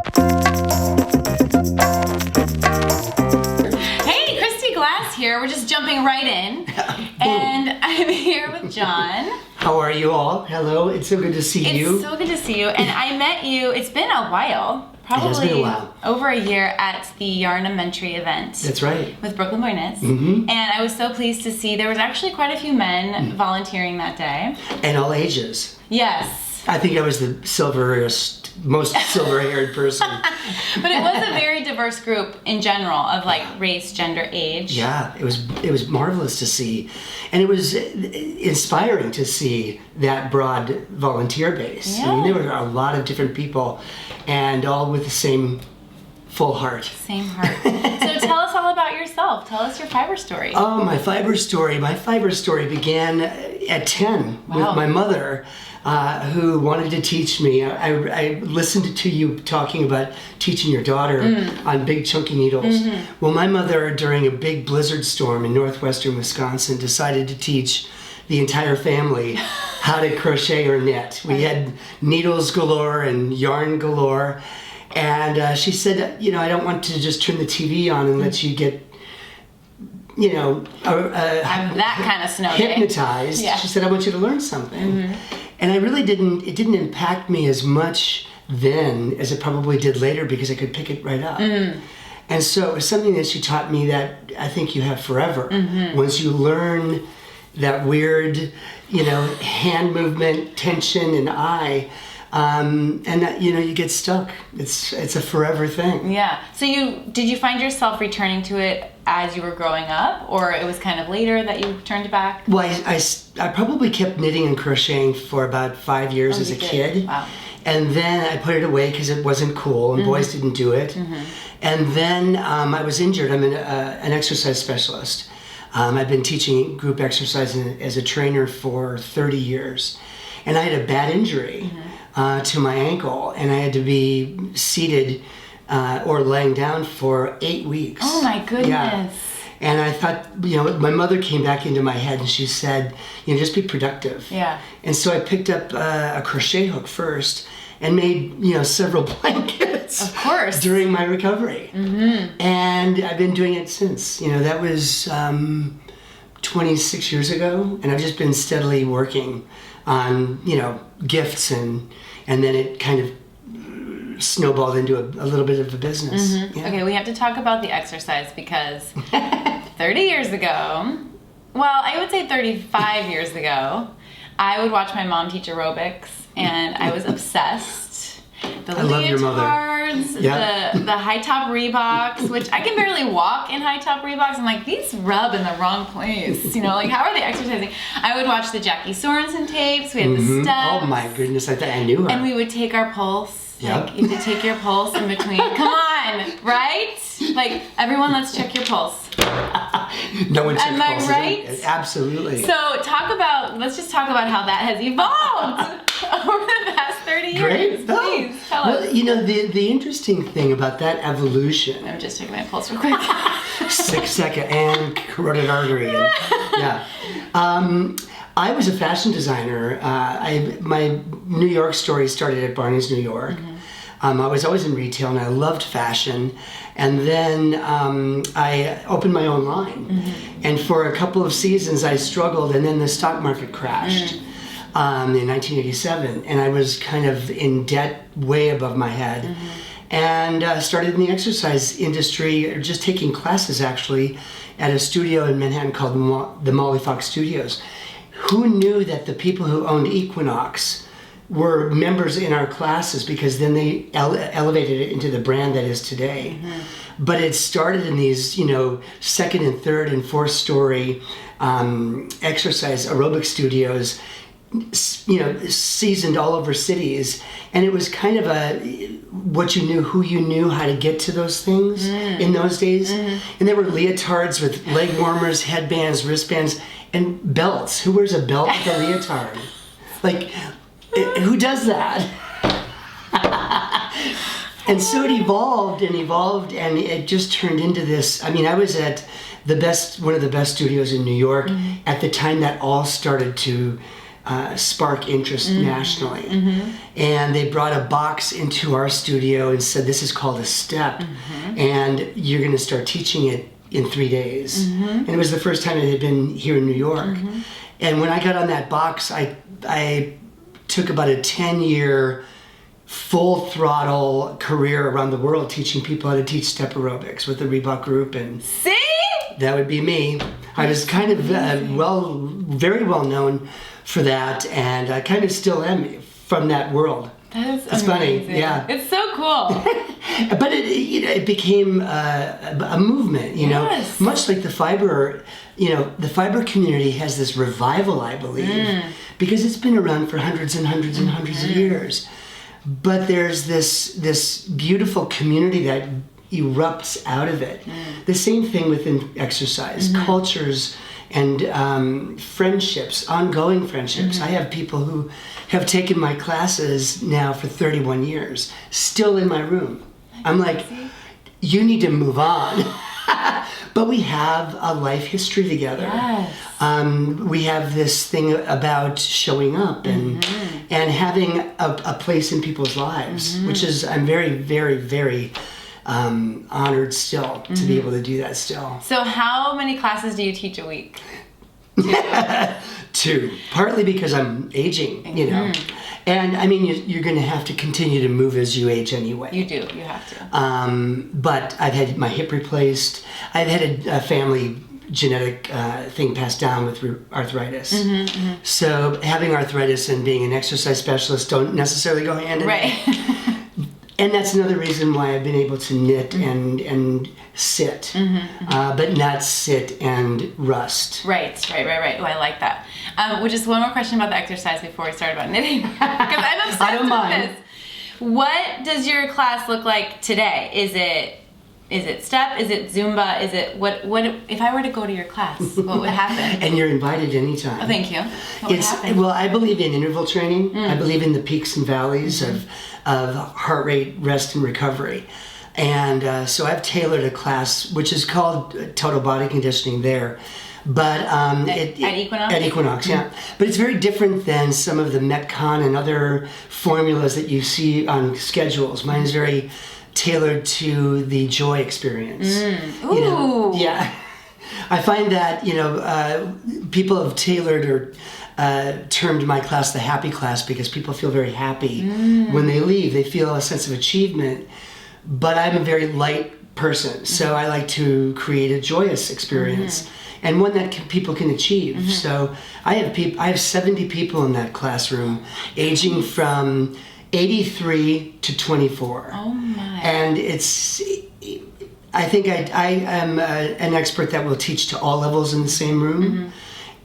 Hey, Kristy Glass here. We're just jumping right in. And I'm here with Jon. How are you all? Hello, it's so good to see you. It's so good to see you. And I met you, it's been a while. Probably it has been a while. Over a year at the Yarnamentary event. That's right. With Brooklyn Boy Knits. Mm-hmm. And I was so pleased to see there was actually quite a few men volunteering that day. And all ages. Yes. I think I was the most silver-haired person. But it was a very diverse group in general of like race, gender, age. Yeah, it was marvelous to see. And it was inspiring to see that broad volunteer base. Yeah. I mean, there were a lot of different people and all with the same full heart. Same heart. So tell us all about yourself. Tell us your fiber story. Oh, my fiber story. My fiber story began at 10 with my mother, who wanted to teach me. I listened to you talking about teaching your daughter on big chunky needles. Mm-hmm. Well, my mother, during a big blizzard storm in northwestern Wisconsin, decided to teach the entire family how to crochet or knit. We had needles galore and yarn galore. And she said, I don't want to just turn the TV on and let you get, have that kind of snow hypnotized. Yeah. She said, I want you to learn something. Mm-hmm. And I really it didn't impact me as much then as it probably did later because I could pick it right up. Mm. And so it was something that she taught me that I think you have forever. Mm-hmm. Once you learn that weird, hand movement, tension, and eye, and that, you get stuck. It's a forever thing. Yeah. So did you find yourself returning to it as you were growing up, or it was kind of later that you turned back? Well, I probably kept knitting and crocheting for about 5 years as a kid. Wow. And then I put it away because it wasn't cool and boys didn't do it. Mm-hmm. And then I was injured. I'm an exercise specialist. I've been teaching group exercise as a trainer for 30 years. And I had a bad injury to my ankle, and I had to be seated or laying down for 8 weeks. Oh my goodness. Yeah. And I thought, my mother came back into my head and she said, just be productive. Yeah. And so I picked up a crochet hook first and made, several blankets. Of course. During my recovery. Mm-hmm. And I've been doing it since. That was 26 years ago, and I've just been steadily working on, gifts, and then it kind of snowballed into a little bit of a business. Mm-hmm. Yeah. Okay, we have to talk about the exercise because 30 years ago, well, I would say 35 years ago, I would watch my mom teach aerobics, and I was obsessed. The leotards, the high top Reeboks, which I can barely walk in high top Reeboks. I'm like, these rub in the wrong place. How are they exercising? I would watch the Jackie Sorensen tapes. We had the steps. Oh my goodness, I thought I knew her. And we would take our pulse. Yep. Like, you have to take your pulse in between. Come on, right? Like, everyone, let's check your pulse. No one checks Am I pulses. right? Absolutely. So let's just talk about how that has evolved over the past 30 years. Great. Please, tell us. Well, the interesting thing about that evolution. I'm just checking my pulse real quick. 6 second and carotid artery. Yeah. I was a fashion designer. My New York story started at Barney's New York. Mm-hmm. I was always in retail and I loved fashion. And then I opened my own line. Mm-hmm. And for a couple of seasons I struggled, and then the stock market crashed in 1987. And I was kind of in debt way above my head. Mm-hmm. And started in the exercise industry, just taking classes actually, at a studio in Manhattan called the Molly Fox Studios. Who knew that the people who owned Equinox were members in our classes, because then they elevated it into the brand that is today. Mm-hmm. But it started in these, second and third and fourth story exercise aerobic studios, seasoned all over cities. And it was kind of what you knew, who you knew, how to get to those things in those days. Mm-hmm. And there were leotards with leg warmers, headbands, wristbands, and belts. Who wears a belt with a leotard? Like, who does that? And so it evolved, and it just turned into this. I mean, I was at one of the best studios in New York at the time that all started to spark interest nationally. And they brought a box into our studio and said, this is called a step, and you're going to start teaching it in 3 days. And it was the first time it had been here in New York. And when I got on that box, I took about a 10-year full throttle career around the world teaching people how to teach step aerobics with the Reebok group. And See? That would be me. I was kind of very well known for that, and I kind of still am from that world. It's amazing. Funny, yeah. It's so cool. But it became a movement, Yes. much like the fiber. The fiber community has this revival, I believe, because it's been around for hundreds and hundreds and hundreds of years. But there's this beautiful community that erupts out of it. The same thing within exercise, cultures and friendships, ongoing friendships. I have people who have taken my classes now for 31 years, still in my room. I'm like, you need to move on. But we have a life history together. Yes. We have this thing about showing up and having a place in people's lives, which is, I'm very, very, very honored still to be able to do that still. So how many classes do you teach a week? 2. Partly because I'm aging, And I mean, you're going to have to continue to move as you age anyway. You do. You have to. But I've had my hip replaced. I've had a family genetic thing passed down with arthritis. So having arthritis and being an exercise specialist don't necessarily go hand in hand. And that's another reason why I've been able to knit and sit, but not sit and rust. Right. Oh, I like that. Which is one more question about the exercise before we start about knitting. Because I'm obsessed I don't mind. with this. What does your class look like today? Is it step? Is it Zumba? Is it what if I were to go to your class, what would happen? And you're invited anytime. Oh, thank you. What would happen? Well, I believe in interval training. I believe in the peaks and valleys of heart rate, rest, and recovery. And so I've tailored a class which is called Total Body Conditioning there. But at Equinox? At Equinox, yeah. But it's very different than some of the Metcon and other formulas that you see on schedules. Mine is very tailored to the joy experience. Ooh. Yeah. I find that, people have tailored or termed my class the happy class because people feel very happy when they leave. They feel a sense of achievement. But I'm a very light person, so I like to create a joyous experience and one that people can achieve. So I have 70 people in that classroom, aging from 83 to 24. Oh my! And I think I am an expert that will teach to all levels in the same room,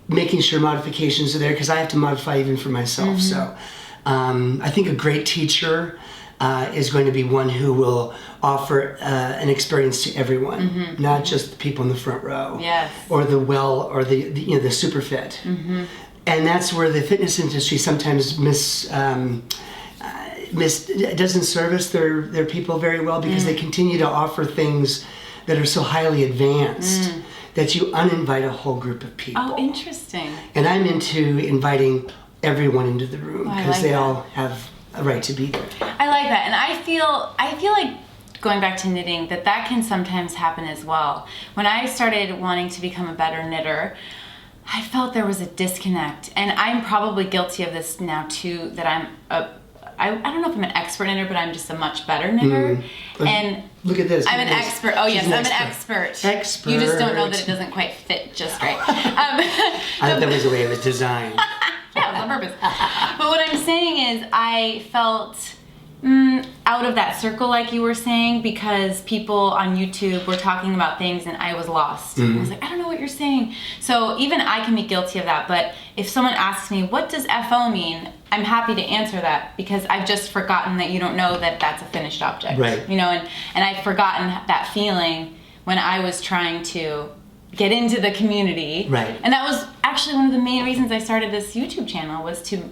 making sure modifications are there because I have to modify even for myself. So I think a great teacher is going to be one who will offer an experience to everyone, not just the people in the front row, or the or the super fit. And that's where the fitness industry sometimes doesn't service their people very well because they continue to offer things that are so highly advanced that you uninvite a whole group of people. Oh, interesting. And I'm into inviting everyone into the room because they all have a right to be there. I like that, and I feel like going back to knitting that can sometimes happen as well. When I started wanting to become a better knitter, I felt there was a disconnect, and I'm probably guilty of this now too. That I don't know if I'm an expert knitter, but I'm just a much better knitter. And look at this. I'm an expert. Oh yes, I'm an expert. Expert. You just don't know that it doesn't quite fit just right. I thought that was the way it was designed. Yeah, it was on purpose. But what I'm saying is I felt out of that circle, like you were saying, because people on YouTube were talking about things and I was lost. I was like, I don't know what you're saying. So even I can be guilty of that. But if someone asks me, what does FO mean? I'm happy to answer that because I've just forgotten that you don't know that that's a finished object. Right. And I've forgotten that feeling when I was trying to get into the community. Right. And that was actually one of the main reasons I started this YouTube channel was to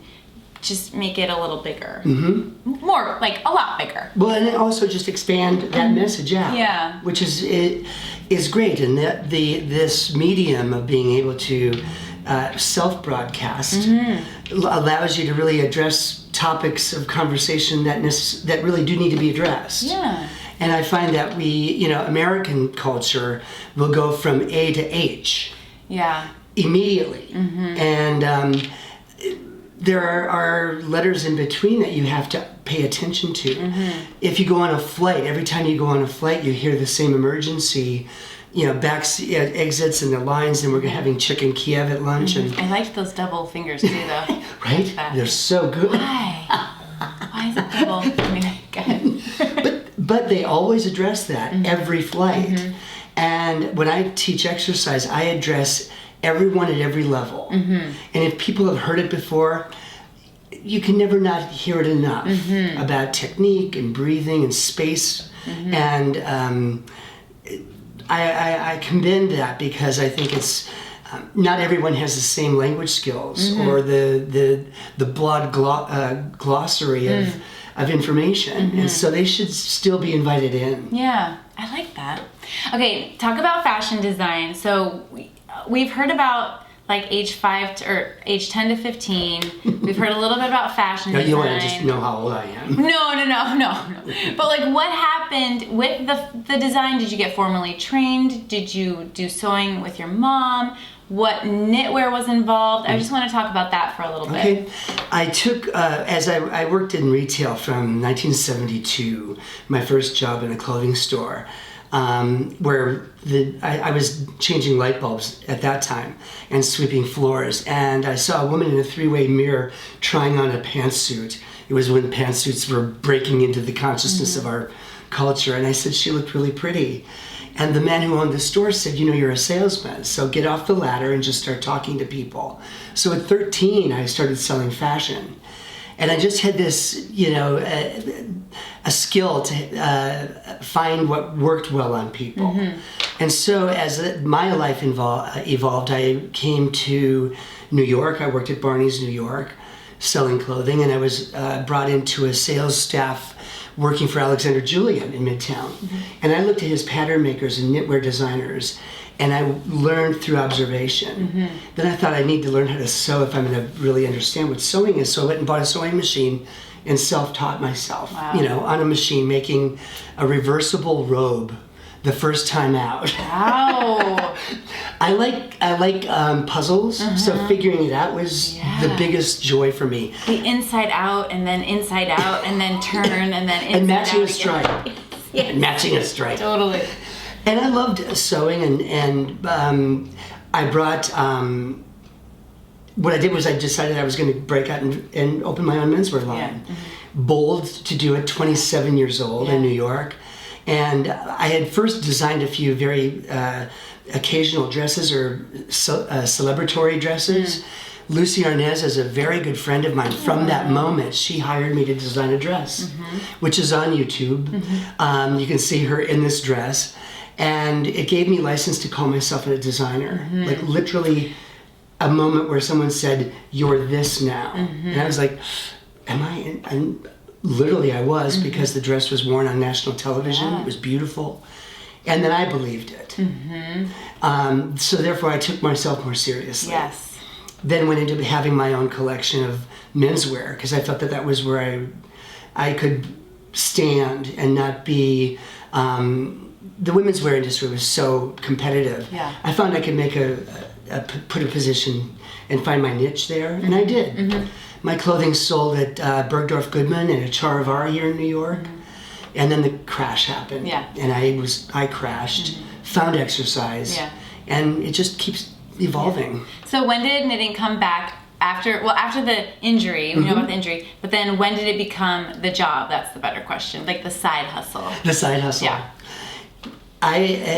just make it a little bigger. More, like a lot bigger. Well, and then also just expand that message out. Yeah. Which is great. And this medium of being able to self-broadcast allows you to really address topics of conversation that really do need to be addressed. Yeah. And I find that American culture will go from A to H. Yeah. Immediately. And there are letters in between that you have to pay attention to. If you go on a flight, every time you go on a flight, you hear the same emergency, back exits and the lines, and we're having chicken Kiev at lunch. And I liked those double fingers too, though. right? They're so good. Why is it double? I mean, go ahead. But they always address that every flight. And when I teach exercise, I address everyone at every level. And if people have heard it before, you can never not hear it enough about technique and breathing and space. And I commend that, because I think it's not everyone has the same language skills or the broad glossary of information, and so they should still be invited in. Yeah, I like that. Okay, talk about fashion design. So we've heard about like age 10 to 15. We've heard a little bit about fashion design. You want to just know how old I am? No. But like, what happened with the design? Did you get formally trained? Did you do sewing with your mom? What knitwear was involved? I just want to talk about that for a little bit. Okay. I took, as I worked in retail from 1972, my first job in a clothing store, where I was changing light bulbs at that time and sweeping floors, and I saw a woman in a three-way mirror trying on a pantsuit. It was when pantsuits were breaking into the consciousness of our culture, and I said she looked really pretty. And the man who owned the store said, you're a salesman, so get off the ladder and just start talking to people. So at 13, I started selling fashion. And I just had this, a skill to find what worked well on people. And so as my life evolved, I came to New York. I worked at Barney's New York, selling clothing, and I was brought into a sales staff working for Alexander Julian in Midtown. And I looked at his pattern makers and knitwear designers, and I learned through observation. Then I thought I need to learn how to sew if I'm going to really understand what sewing is. So I went and bought a sewing machine and self-taught myself, on a machine, making a reversible robe the first time out. Wow. I like puzzles, so figuring it out was the biggest joy for me. The inside out, and then inside out, and then turn, and then inside and matching out a stripe. Yes. Matching a stripe. Totally. And I loved sewing, and I brought, what I did was I decided I was going to break out and open my own menswear line. Bold to do it, 27 years old in New York. And I had first designed a few very occasional dresses or celebratory dresses. Lucy Arnaz is a very good friend of mine. From that moment, she hired me to design a dress, which is on YouTube. You can see her in this dress. And it gave me license to call myself a designer. Like literally a moment where someone said, "You're this now." And I was like, am I? And literally I was, because the dress was worn on national television. It was beautiful. And then I believed it. So therefore I took myself more seriously. Yes. Then went into having my own collection of menswear, because I thought that was where I could stand and not be, the women's wear industry was so competitive. I found I could make put a position and find my niche there, and I did. My clothing sold at Bergdorf Goodman and at Charivari here in New York. And then the crash happened. And I crashed, found exercise, and it just keeps evolving. So when did knitting come back after the injury? We know about the injury, but then when did it become the job? That's the better question. Like the side hustle. The side hustle. Yeah.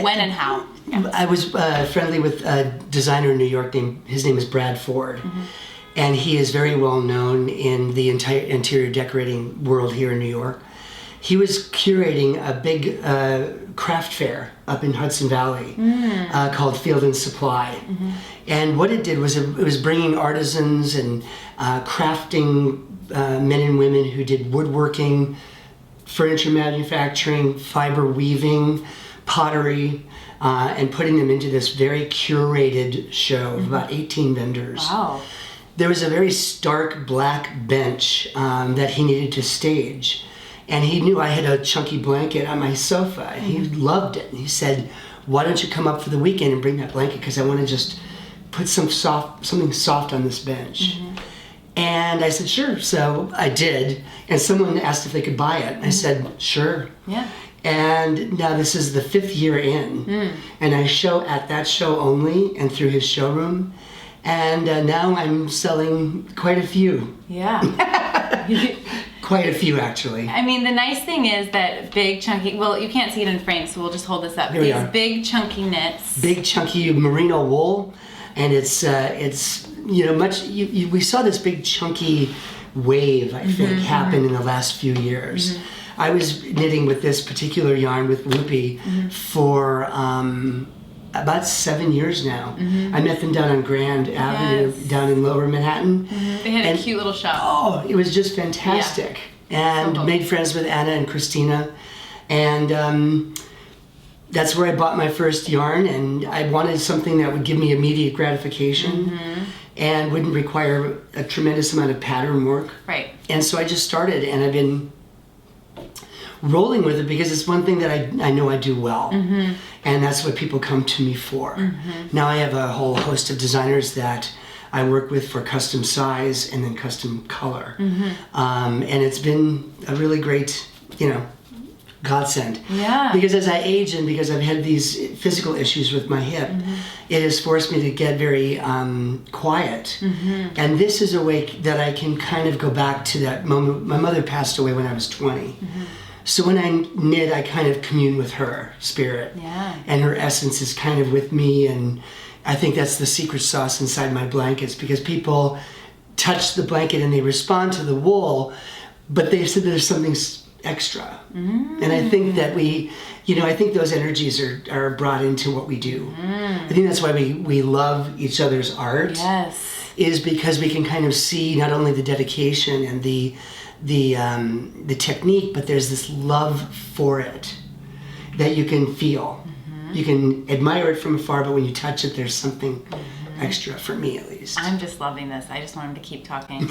When and how? I was friendly with a designer in New York. His name is Brad Ford. And he is very well known in the entire interior decorating world here in New York. He was curating a big craft fair up in Hudson Valley called Field and Supply. And what it did was it was bringing artisans and crafting men and women who did woodworking, furniture manufacturing, fiber weaving, pottery, and putting them into this very curated show of about 18 vendors. Wow. there was a very stark black bench that he needed to stage. And he knew I had a chunky blanket on my sofa, and he loved it. And he said, why don't you come up for the weekend and bring that blanket, because I want to just put something soft on this bench. And I said, sure. So I did. And someone asked if they could buy it. And I said, sure. Yeah. And now this is the 5th year in. And I show at that show only and through his showroom. And now I'm selling quite a few. Yeah. Quite a few, actually. I mean, the nice thing is that big, chunky, well, you can't see it in frame, so we'll just hold this up. Here we are. These big, chunky knits. Big, chunky merino wool. And it's you know, we saw this big, chunky wave, I think, happen in the last few years. I was knitting with this particular yarn with Loopy for about 7 years now. I met them down on Grand Avenue, down in Lower Manhattan. They had a cute little shop. Oh, it was just fantastic. And So cool. made friends with Anna and Christina. And that's where I bought my first yarn, and I wanted something that would give me immediate gratification and wouldn't require a tremendous amount of pattern work. Right. And so I just started, and I've been rolling with it because it's one thing that I know I do well. And that's what people come to me for. Now I have a whole host of designers that I work with for custom size and then custom color. And it's been a really great, you know, godsend. Yeah. Because as I age and because I've had these physical issues with my hip, it has forced me to get very quiet. And this is a way that I can kind of go back to that moment. My mother passed away when I was 20. So when I knit, I kind of commune with her spirit. Yeah. And her essence is kind of with me. And I think that's the secret sauce inside my blankets, because people touch the blanket and they respond to the wool, but they said there's something extra. And I think that I think those energies are brought into what we do. I think that's why we love each other's art. Yes. Is because we can kind of see not only the dedication and the technique, but there's this love for it that you can feel. You can admire it from afar, but when you touch it, there's something extra, for me at least. I'm just loving this. I just want him to keep talking.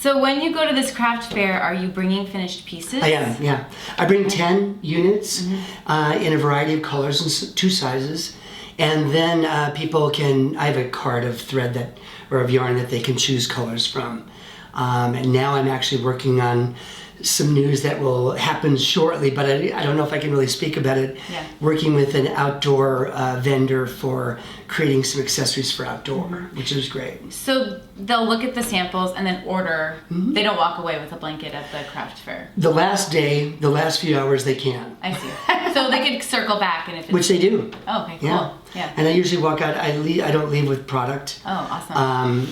So when you go to this craft fair, are you bringing finished pieces? I am, yeah. I bring 10 units in a variety of colors and 2 sizes. And then people can, I have a card of thread or of yarn that they can choose colors from. And now I'm actually working on some news that will happen shortly, but I don't know if I can really speak about it. Yeah. Working with an outdoor vendor for creating some accessories for outdoor, which is great. So they'll look at the samples and then order. They don't walk away with a blanket at the craft fair. The last day, the last few hours, they can. I see. So they could circle back, and if it's... Which they do. Oh, okay, cool. Yeah. Yeah. And I usually walk out. I don't leave with product. Oh, awesome.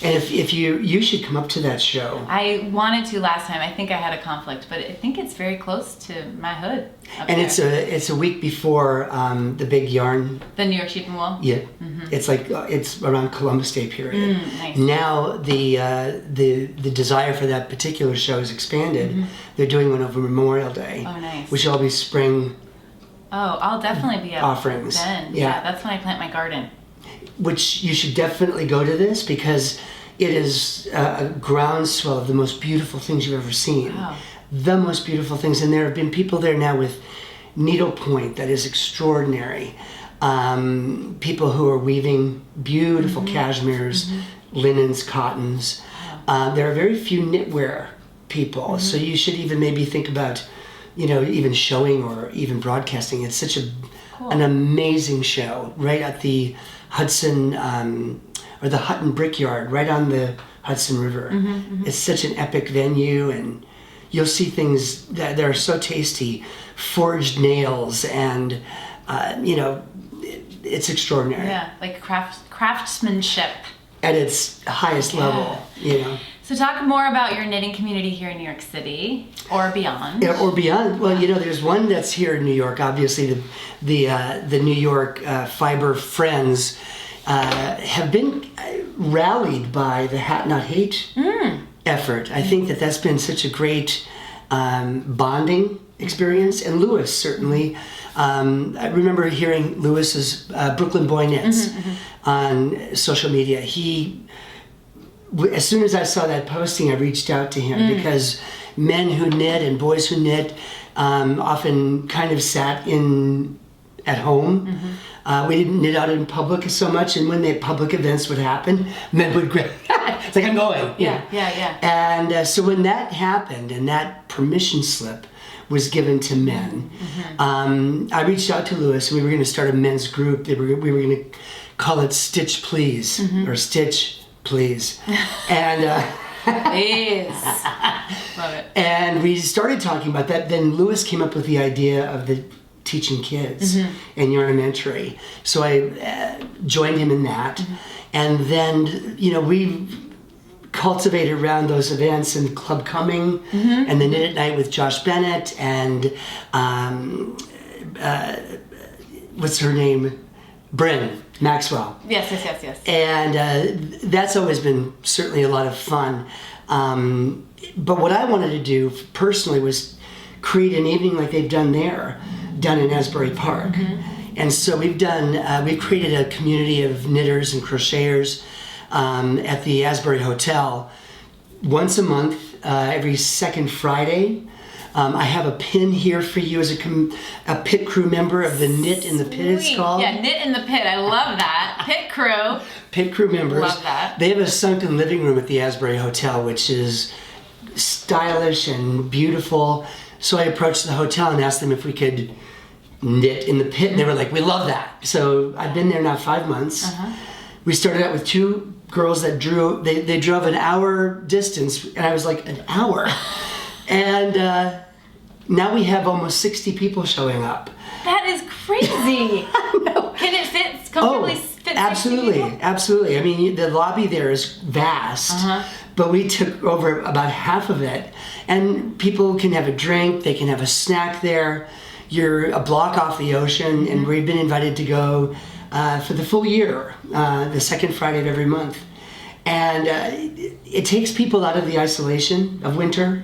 And if you should come up to that show. I wanted to last time. I think I had a conflict, but I think it's very close to my hood. And it's a week before the big yarn. The New York Sheep and Wool. Yeah, it's like it's around Columbus Day period. Nice. Now the desire for that particular show is expanded. They're doing one over Memorial Day. Oh, nice. Which will all be spring. Oh, I'll definitely be up offerings. then. Yeah. That's when I plant my garden. Which you should definitely go to this, because it is a groundswell of the most beautiful things you've ever seen. Wow. The most beautiful things. And there have been people there now with needlepoint that is extraordinary. People who are weaving beautiful cashmeres, linens, cottons. There are very few knitwear people. So you should even maybe think about, even showing or even broadcasting. It's such an amazing show right at the Hudson, or the Hutton Brickyard, right on the Hudson River. It's such an epic venue, and you'll see things that are so tasty, forged nails, and it's extraordinary. Yeah, like craftsmanship. At its highest level, So talk more about your knitting community here in New York City, or beyond. Yeah, or beyond. Well, there's one that's here in New York. Obviously, the New York Fiber Friends have been rallied by the Hat Not Hate effort. I think that's been such a great bonding experience, and Lewis certainly. I remember hearing Lewis's Brooklyn Boy Knits on social media. He as soon as I saw that posting, I reached out to him because men who knit and boys who knit often kind of sat at home. We didn't knit out in public so much, and when the public events would happen, men would grab. It's like, I'm going. Yeah. And so when that happened, and that permission slip was given to men, I reached out to Lewis, and we were going to start a men's group. We were going to call it Stitch Please, or Stitch Please, and. Please. Love it. And we started talking about that. Then Lewis came up with the idea of the teaching kids in Yarnimentary. So I joined him in that. And then, we cultivated around those events and Club Coming and the Knit at Night with Josh Bennett and what's her name? Bryn Maxwell. Yes. And that's always been certainly a lot of fun. But what I wanted to do personally was create an evening like they've done there, done in Asbury Park. And so we've created a community of knitters and crocheters at the Asbury Hotel once a month, every second Friday. I have a pin here for you as a pit crew member of the Knit in the Pit, it's called. Yeah, Knit in the Pit. I love that. Pit crew. Pit crew members. Love that. They have a sunken living room at the Asbury Hotel, which is stylish and beautiful. So I approached the hotel and asked them if we could knit in the pit. And they were like, we love that. So I've been there now 5 months. We started out with 2 girls that they drove an hour distance. And I was like, an hour? And now we have almost 60 people showing up. That is crazy. Can it fit comfortably? Fit absolutely, 60 people? Absolutely. I mean, the lobby there is vast, but we took over about half of it. And people can have a drink, they can have a snack there. You're a block off the ocean, and we've been invited to go for the full year, the second Friday of every month. And it takes people out of the isolation of winter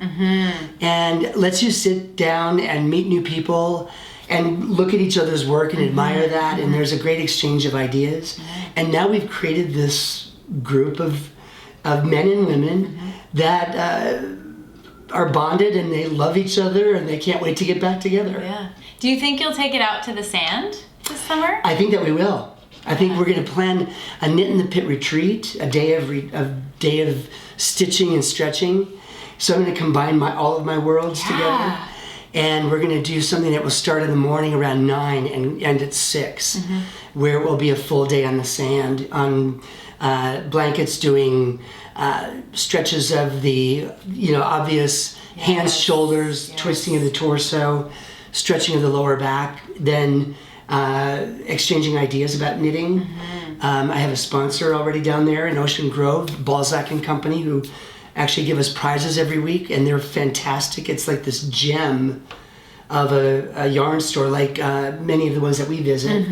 and lets you sit down and meet new people and look at each other's work and admire that. And there's a great exchange of ideas. And now we've created this group of men and women that are bonded, and they love each other, and they can't wait to get back together. Yeah. Do you think you'll take it out to the sand this summer? I think that we will. I think we're going to plan a Knit in the Pit retreat, a day of stitching and stretching. So I'm going to combine all of my worlds together, and we're going to do something that will start in the morning around 9 and end at 6, where it will be a full day on the sand, on blankets, doing stretches of the obvious hands, shoulders, twisting of the torso, stretching of the lower back, then exchanging ideas about knitting. I have a sponsor already down there in Ocean Grove, Balzac and Company, who actually give us prizes every week, and they're fantastic. It's like this gem of a yarn store, like many of the ones that we visit.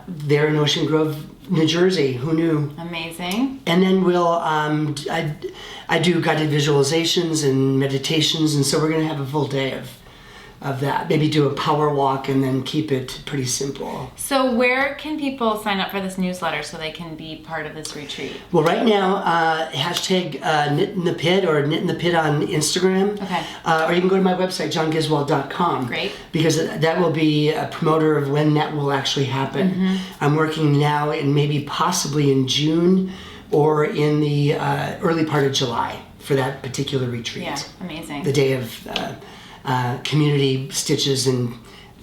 They're in Ocean Grove, New Jersey. Who knew? Amazing. And then we'll I do guided visualizations and meditations, and so we're going to have a full day of that. Maybe do a power walk and then keep it pretty simple. So where can people sign up for this newsletter so they can be part of this retreat? Well, right now, hashtag Knit in the Pit or Knit in the Pit on Instagram. Okay. Or you can go to my website, jongiswold.com. Great. Because that will be a promoter of when that will actually happen. I'm working now and maybe possibly in June or in the early part of July for that particular retreat. Yeah, amazing. The day of community stitches and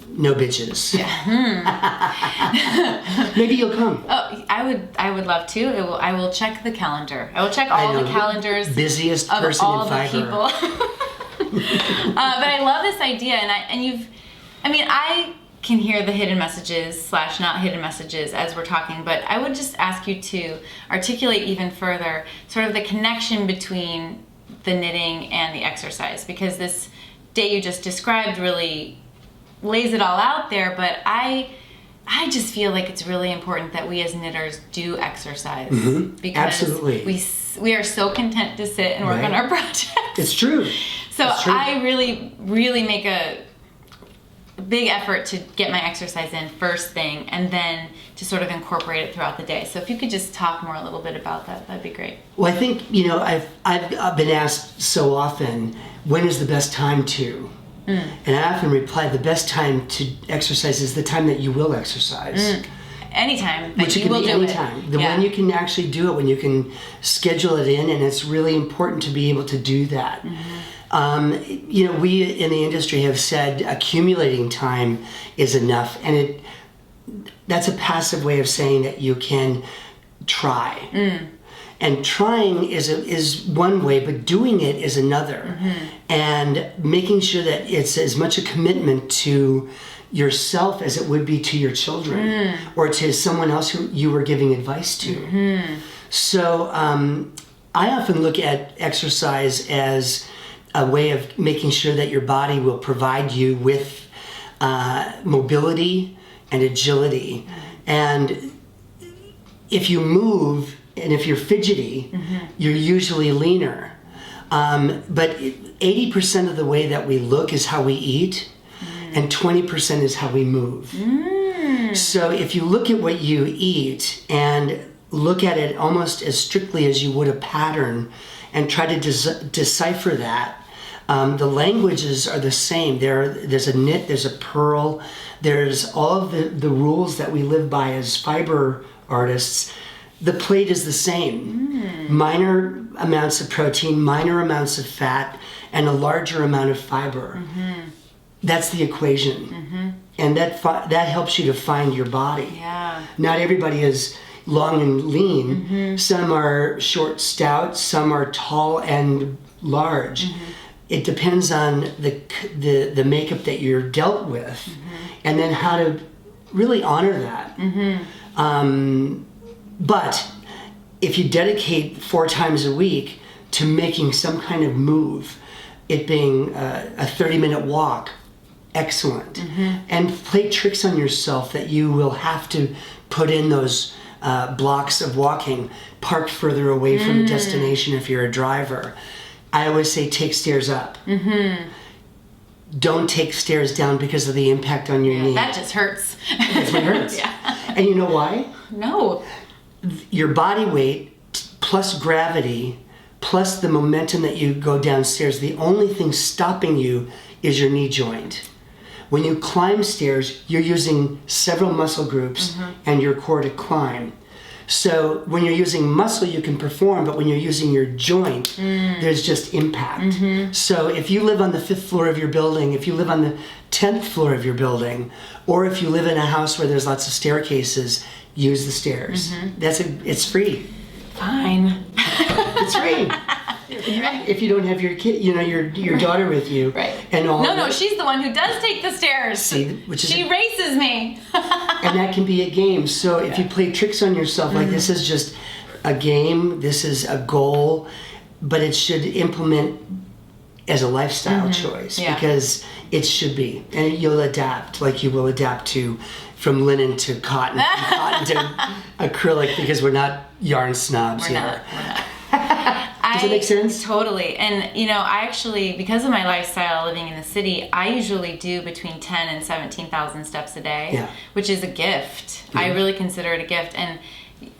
no bitches. Maybe you'll come. Oh, I would love to. I will check the calendar. I will check all the calendars. Busiest of person all in the Fiverr. people. But I love this idea, I can hear the hidden messages / not hidden messages as we're talking, but I would just ask you to articulate even further sort of the connection between the knitting and the exercise, because this day you just described really lays it all out there, but I just feel like it's really important that we as knitters do exercise, because Absolutely. we are so content to sit and work on our projects. It's true. So it's true. I really, really make a big effort to get my exercise in first thing, and then to sort of incorporate it throughout the day. So if you could just talk more a little bit about that, that'd be great. Well, I think, I've been asked so often, when is the best time to? And I often reply, the best time to exercise is the time that you will exercise. Anytime. Which it can be anytime. When you can actually do it, when you can schedule it in, and it's really important to be able to do that. We in the industry have said accumulating time is enough, and that's a passive way of saying that you can try. And trying is one way, but doing it is another. And making sure that it's as much a commitment to yourself as it would be to your children or to someone else who you were giving advice to. So I often look at exercise as a way of making sure that your body will provide you with mobility and agility. And if you move and if you're fidgety, you're usually leaner. But 80% of the way that we look is how we eat, and 20% is how we move. So if you look at what you eat and look at it almost as strictly as you would a pattern and try to decipher that, the languages are the same. There's a knit, there's a purl, there's all of the rules that we live by as fiber artists. The plate is the same. Minor amounts of protein, minor amounts of fat, and a larger amount of fiber. That's the equation. And that helps you to find your body. Not everybody is long and lean. Some are short, stout, some are tall and large. It depends on the makeup that you're dealt with, and then how to really honor that. But if you dedicate 4 times a week to making some kind of move, it being a 30-minute walk, excellent. And play tricks on yourself that you will have to put in those blocks of walking, parked further away from the destination if you're a driver. I always say take stairs up. Don't take stairs down because of the impact on your knee. That just hurts. That's what hurts. And you know why? No. Your body weight plus gravity plus the momentum that you go downstairs, the only thing stopping you is your knee joint. When you climb stairs, you're using several muscle groups and your core to climb. So when you're using muscle, you can perform, but when you're using your joint, there's just impact. So if you live on the 5th floor of your building, if you live on the 10th floor of your building, or if you live in a house where there's lots of staircases, use the stairs. It's free. Fine. It's free. If you don't have your kid, your daughter with you, and all. No, she's the one who does take the stairs. See, she races me. And that can be a game. So if you play tricks on yourself, like this is just a game, this is a goal, but it should implement as a lifestyle choice because it should be, and you'll adapt like you will adapt to from linen to cotton, from cotton to acrylic, because we're not yarn snobs here. We're not. Does it make sense? Totally. And, I actually, because of my lifestyle living in the city, I usually do between 10 and 17,000 steps a day, which is a gift. I really consider it a gift. And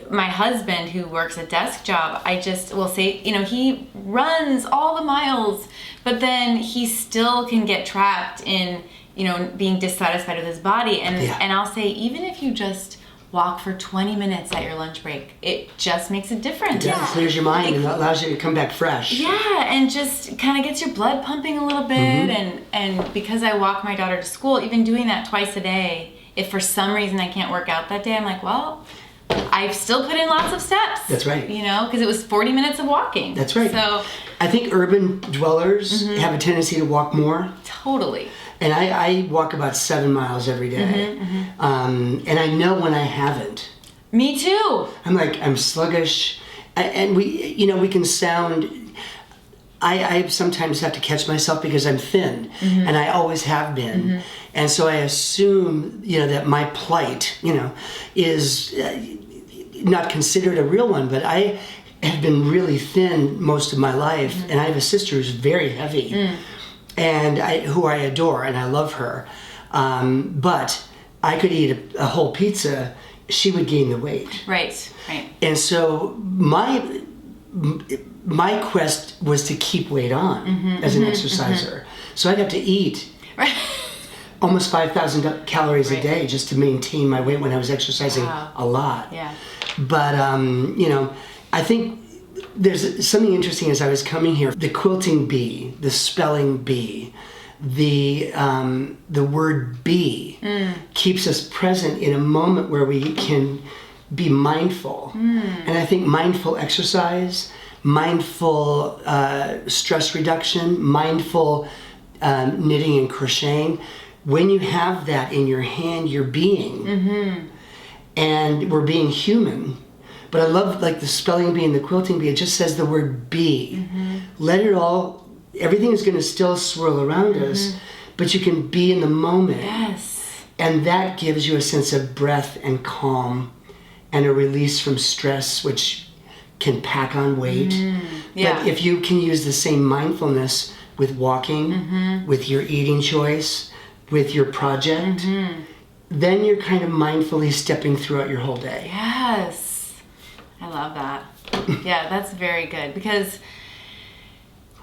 my husband, who works a desk job, I just will say, he runs all the miles, but then he still can get trapped in, being dissatisfied with his body. And I'll say, even if you just walk for 20 minutes at your lunch break, it just makes a difference. It clears your mind and allows you to come back fresh. And just kind of gets your blood pumping a little bit. And because I walk my daughter to school, even doing that twice a day, if for some reason I can't work out that day, I'm like, well, I've still put in lots of steps. That's right. Because it was 40 minutes of walking. That's right. So I think urban dwellers have a tendency to walk more. Totally. And I walk about 7 miles every day. And I know when I haven't. Me too. I'm sluggish. And we can sound, I sometimes have to catch myself because I'm thin. And I always have been. And so I assume, that my plight, is not considered a real one, but I have been really thin most of my life. And I have a sister who's very heavy. And who I adore, and I love her. But I could eat a whole pizza, she would gain the weight. Right. And so my quest was to keep weight on as an exerciser. So I'd have to eat almost 5,000 calories a day just to maintain my weight when I was exercising a lot. Yeah. But, I think there's something interesting as I was coming here. The quilting bee, the spelling bee, the word be keeps us present in a moment where we can be mindful. And I think mindful exercise, mindful stress reduction, mindful knitting and crocheting, when you have that in your hand, you're being. And we're being human. But I love like the spelling bee and the quilting bee, it just says the word be. Let it all, everything is going to still swirl around us, but you can be in the moment. Yes. And that gives you a sense of breath and calm and a release from stress, which can pack on weight. But if you can use the same mindfulness with walking, with your eating choice, with your project, then you're kind of mindfully stepping throughout your whole day. Yes. I love that. Yeah, that's very good, because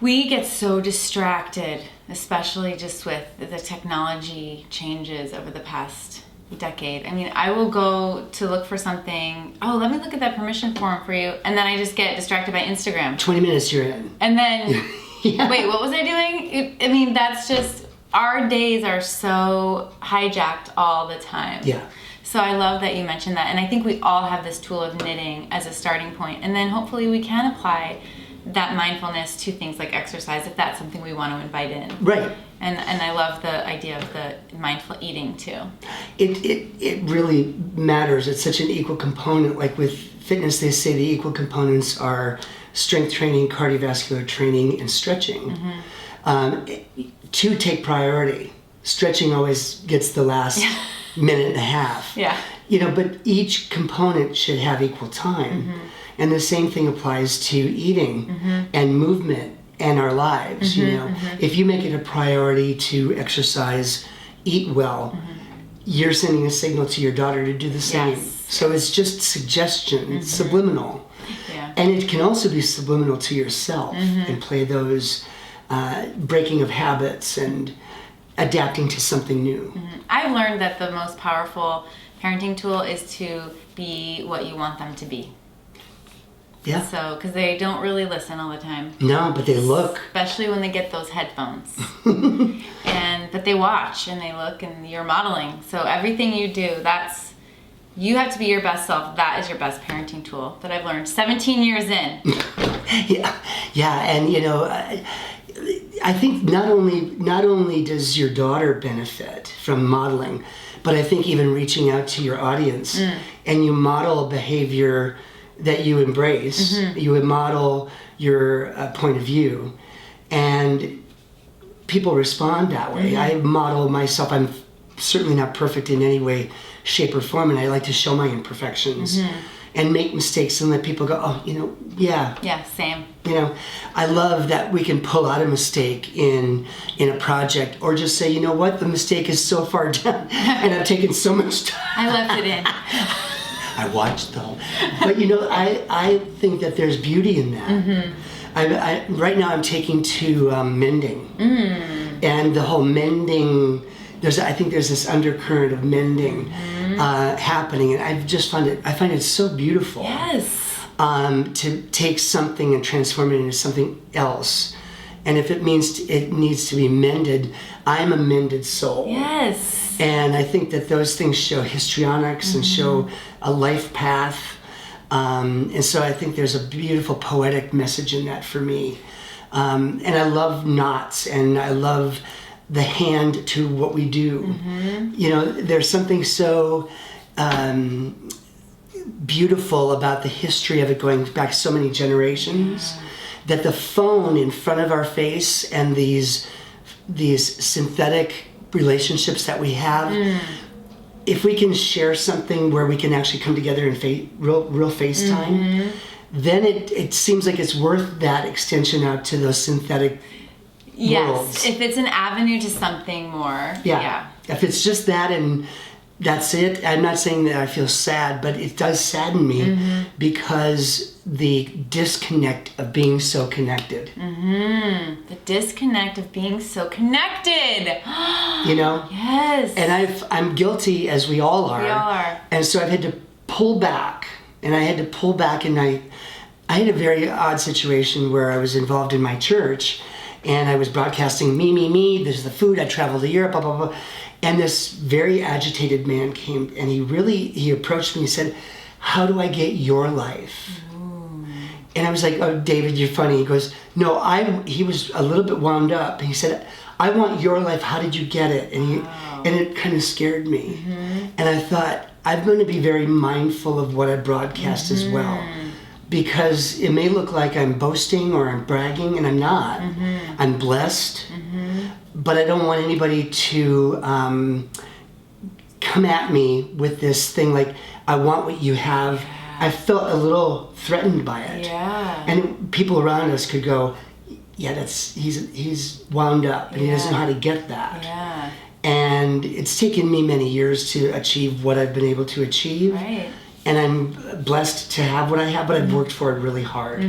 we get so distracted, especially just with the technology changes over the past decade. I mean, I will go to look for something. Oh, let me look at that permission form for you. And then I just get distracted by Instagram. 20 minutes you're in. And then, wait, what was I doing? I mean, that's just, our days are so hijacked all the time. Yeah. So I love that you mentioned that. And I think we all have this tool of knitting as a starting point. And then hopefully we can apply that mindfulness to things like exercise if that's something we want to invite in. Right. And I love the idea of the mindful eating too. It really matters. It's such an equal component. Like with fitness, they say the equal components are strength training, cardiovascular training, and stretching. Two take priority. Stretching always gets the last minute and a half. Yeah. But each component should have equal time. And the same thing applies to eating and movement and our lives. If you make it a priority to exercise, eat well, you're sending a signal to your daughter to do the same. Yes. So it's just suggestion, it's subliminal. Yeah. And it can also be subliminal to yourself and play those breaking of habits and adapting to something new. I've learned that the most powerful parenting tool is to be what you want them to be. Yeah. So, because they don't really listen all the time. No, but they look. Especially when they get those headphones. But they watch and they look, and you're modeling. So everything you do, you have to be your best self. That is your best parenting tool that I've learned 17 years in. Yeah, and I think not only does your daughter benefit from modeling, but I think even reaching out to your audience and you model behavior that you embrace, you model your point of view, and people respond that way. I model myself. I'm certainly not perfect in any way, shape, or form, and I like to show my imperfections and make mistakes and let people go, oh, yeah. Yeah, same. I love that we can pull out a mistake in a project, or just say, you know what, the mistake is so far down and I've taken so much time. I left it in. I watched though. But I think that there's beauty in that. Right now I'm taking to mending. And the whole mending, I think there's this undercurrent of mending happening, and I find it so beautiful. Yes. To take something and transform it into something else. And if it means it needs to be mended, I'm a mended soul. Yes. And I think that those things show histrionics and show a life path. And so I think there's a beautiful poetic message in that for me. And I love knots, and I love the hand to what we do. There's something so beautiful about the history of it going back so many generations, that the phone in front of our face and these synthetic relationships that we have, if we can share something where we can actually come together in real FaceTime, then it seems like it's worth that extension out to those synthetic worlds. If it's an avenue to something more. Yeah. If it's just that and that's it, I'm not saying that I feel sad, but it does sadden me because the disconnect of being so connected. The disconnect of being so connected. You know? Yes. And I'm guilty, as we all are. We all are. And so I've had to pull back. And I had to pull back, and I had a very odd situation where I was involved in my church, and I was broadcasting me, this is the food, I traveled to Europe, blah, blah, blah. And this very agitated man came, and he approached me and said, how do I get your life? Ooh. And I was like, oh, David, you're funny. He goes, no, he was a little bit wound up. And he said, I want your life. How did you get it? And it kind of scared me. And I thought, I'm going to be very mindful of what I broadcast as well. Because it may look like I'm boasting or I'm bragging, and I'm not. I'm blessed. But I don't want anybody to come at me with this thing like, I want what you have. I felt a little threatened by it. Yeah. And people around us could go, yeah, he's wound up, and he doesn't know how to get that. Yeah. And it's taken me many years to achieve what I've been able to achieve. Right. And I'm blessed to have what I have, but I've worked for it really hard.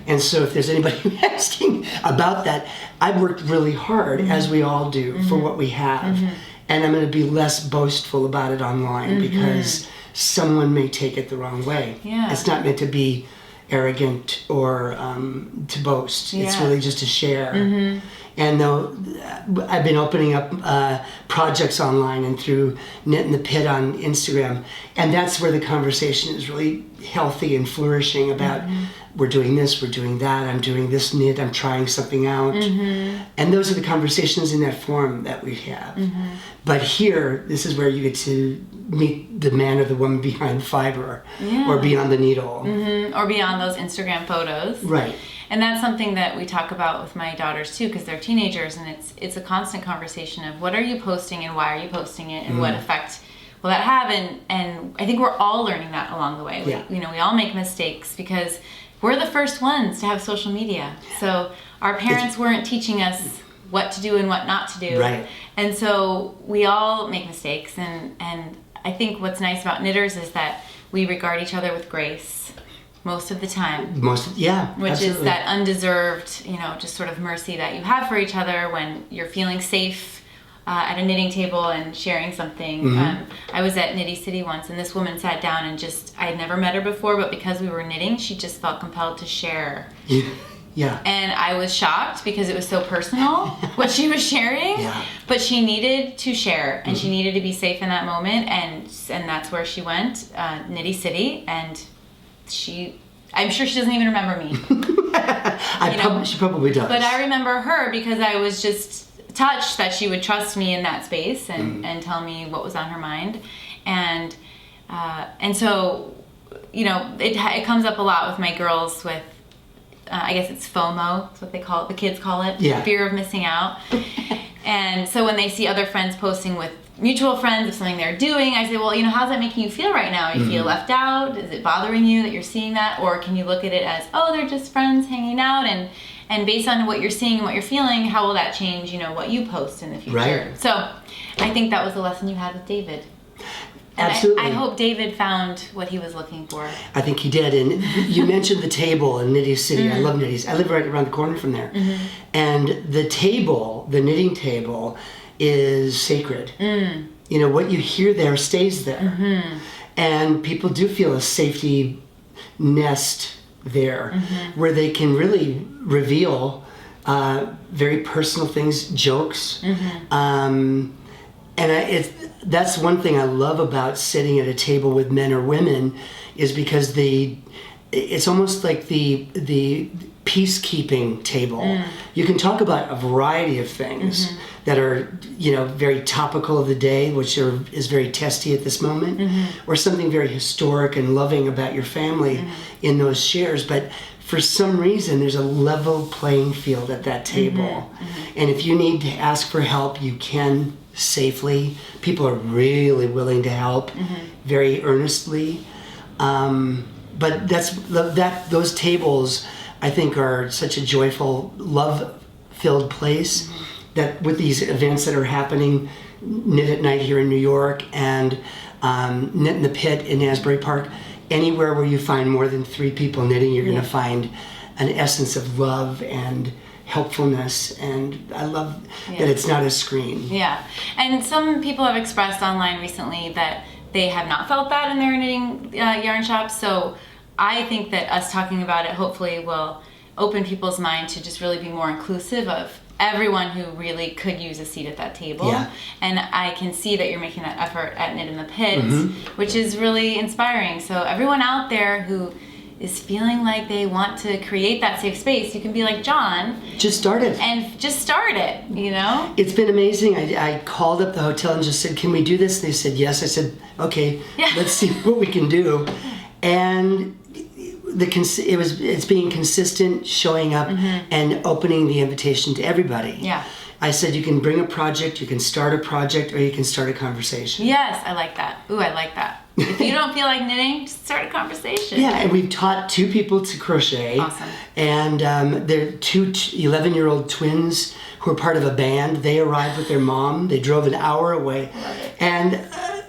And so if there's anybody asking about that, I've worked really hard, as we all do, for what we have. And I'm going to be less boastful about it online because someone may take it the wrong way. Yeah. It's not meant to be arrogant or to boast. It's really just to share. And though I've been opening up projects online and through Knit in the Pit on Instagram, and that's where the conversation is really healthy and flourishing about we're doing this, we're doing that, I'm doing this knit, I'm trying something out. And those are the conversations in that forum that we have. But here, this is where you get to meet the man or the woman behind the fiber or beyond the needle. Or beyond those Instagram photos. Right. And that's something that we talk about with my daughters too, because they're teenagers, and it's a constant conversation of what are you posting and why are you posting it, and what effect will that have, and I think we're all learning that along the way. We all make mistakes because we're the first ones to have social media. So our parents weren't teaching us what to do and what not to do. Right. And so we all make mistakes, and I think what's nice about knitters is that we regard each other with grace. Most of the time. Which absolutely. Is that undeserved, just sort of mercy that you have for each other when you're feeling safe at a knitting table and sharing something. I was at Knitty City once, and this woman sat down and I had never met her before, but because we were knitting, she just felt compelled to share. Yeah. And I was shocked because it was so personal, what she was sharing. Yeah. But she needed to share, and she needed to be safe in that moment, and that's where she went, Knitty City, and I'm sure she doesn't even remember me. She probably does. But I remember her because I was just touched that she would trust me in that space and tell me what was on her mind. And so, it comes up a lot with my girls with, I guess it's FOMO, that's what they call it, the kids call it, fear of missing out. And so when they see other friends posting with mutual friends of something they're doing, I say, well, how's that making you feel right now? You feel left out? Is it bothering you that you're seeing that? Or can you look at it as, oh, they're just friends hanging out, and based on what you're seeing and what you're feeling, how will that change, what you post in the future? Right. So I think that was the lesson you had with David. And absolutely. I hope David found what he was looking for. I think he did. And you mentioned the table in Knitty City. I love Knitties. I live right around the corner from there. And the table, the knitting table, is sacred. What you hear there stays there. And people do feel a safety nest there where they can really reveal very personal things, jokes. And that's one thing I love about sitting at a table with men or women, is because it's almost like the peacekeeping table. You can talk about a variety of things that are, very topical of the day, which is very testy at this moment, or something very historic and loving about your family in those shares. But for some reason, there's a level playing field at that table. And if you need to ask for help, you can safely. People are really willing to help very earnestly. But those tables, I think, are such a joyful, love-filled place that with these events that are happening Knit at Night here in New York, and Knit in the Pit in Asbury Park. Anywhere where you find more than 3 people knitting, you're going to find an essence of love and helpfulness, and I love that it's not a screen. Yeah, and some people have expressed online recently that they have not felt that in their knitting yarn shops, so I think that us talking about it hopefully will open people's mind to just really be more inclusive of everyone who really could use a seat at that table. Yeah. And I can see that you're making that effort at Knit in the Pit, which is really inspiring. So everyone out there who is feeling like they want to create that safe space, you can be like Jon. Just start it. And just start it, you know? It's been amazing. I called up the hotel and just said, can we do this? And they said yes. I said, okay, let's see what we can do. And it's being consistent, showing up, and opening the invitation to everybody. Yeah. I said you can bring a project, you can start a project, or you can start a conversation. Yes, I like that. Ooh, I like that. If you don't feel like knitting, just start a conversation. Yeah, and we've taught 2 people to crochet. Awesome. And they're 2 11-year-old twins who are part of a band. They arrived with their mom. They drove an hour away. Love it. And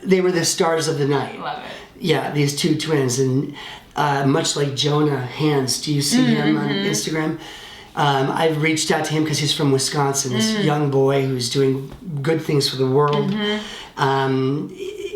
they were the stars of the night. Love it. Yeah, these 2 twins. And much like Jonah Hands, do you see him on Instagram? I've reached out to him because he's from Wisconsin, this young boy who's doing good things for the world.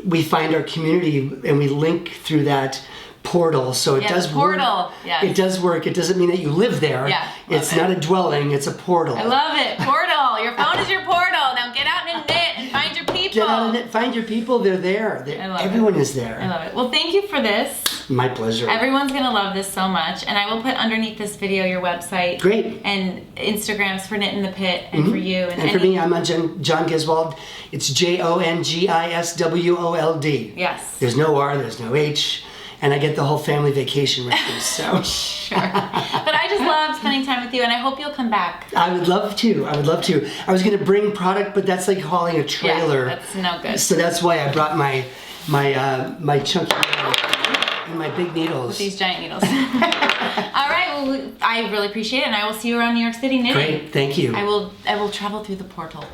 We find our community and we link through that portal, so it does portal. work. Yes. It does work. It doesn't mean that you live there. Yeah, it's not a dwelling, it's a portal. I love it. Portal. Your phone is your portal. Now get out and knit and find your people. Get out and knit. Find your people. They're there. Everyone is there. I love it. Well, thank you for this. My pleasure. Everyone's going to love this so much. And I will put underneath this video your website. Great. And Instagrams for Knit in the Pit and for you. And for me, I'm on Jon Giswold. It's JONGISWOLD. Yes. There's no R, there's no H. And I get the whole family vacation records, so. Sure. But I just love spending time with you, and I hope you'll come back. I would love to. I was going to bring product, but that's like hauling a trailer. Yeah, that's no good. So that's why I brought my chunky and my big needles. With these giant needles. All right. Well, I really appreciate it, and I will see you around New York City knitting. Great. Thank you. I will travel through the portal.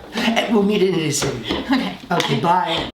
We'll meet in New City. Okay. Okay. Bye.